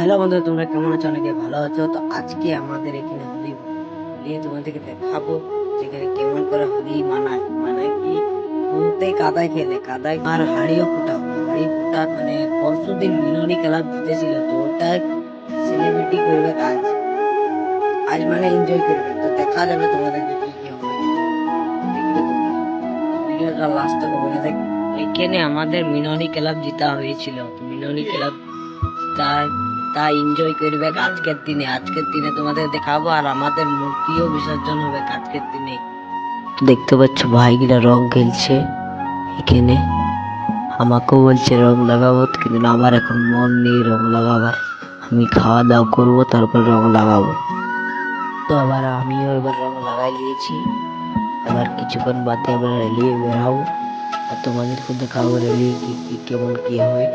Hello বন্ধু, তোমরা কেমন আছো? অনেকে ভালো আছো। তো আজকে আমাদের এখানে হোলি নিয়ে তোমাদেরকে দেখাবো যেখানে কেমন করে হোলি মানায়। মানে কি, বলতে কাদায় খেলে কাদায় আর হাড়িও ফুটাবো। হাড়ি ফুটা মানে পরশু দিন মিলনী খেলা জিতেছিল, তো ওটা সেলিব্রিটি করবে আজ। আজ মানে এনজয় করবে, তো দেখা যাবে তোমাদেরকে কি কি হবে। দেখবে তোমরা ভিডিওটা লাস্ট তক বলে দেখ। ওইখানে আমাদের মিলনী ক্লাব জিতা হয়েছিল, তো মিলনী ক্লাব তা তা এনজয় করবে আজকের দিনে তোমাদের দেখাবো। আর আমাদের মূর্তিও বিসর্জন হবে আজকের দিনে। দেখতে পাচ্ছ ভাইগুলা রং খেলছে এখানে। আমাকেও বলছে রং লাগাবো, কিন্তু আমার এখন মন নেই রং লাগাবার। আমি খাওয়া দাওয়া করবো, তারপর রং লাগাবো। তো আবার আমিও এবার রং লাগাই নিয়েছি। এবার কিছুক্ষণ বাদে আমরা রেলি বেরাবো, আর তোমাদেরকে দেখাবো রেলি কি কেমন কি হয়।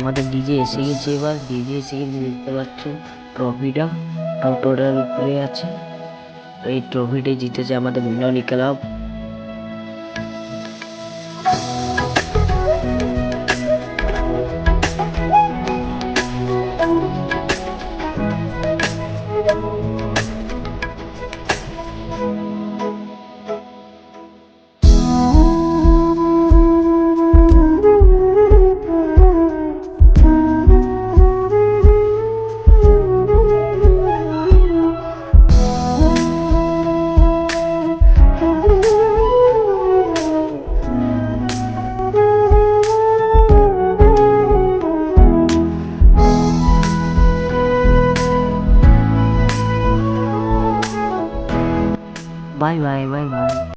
আমাদের ডিজে এসে গেছে। এবার ডিজে এসে গেছে, দেখতে পাচ্ছ ট্রফিটা টোটোটার উপরে আছে। এই ট্রফিটাই জিতেছে আমাদের Milani club. Bye bye bye by.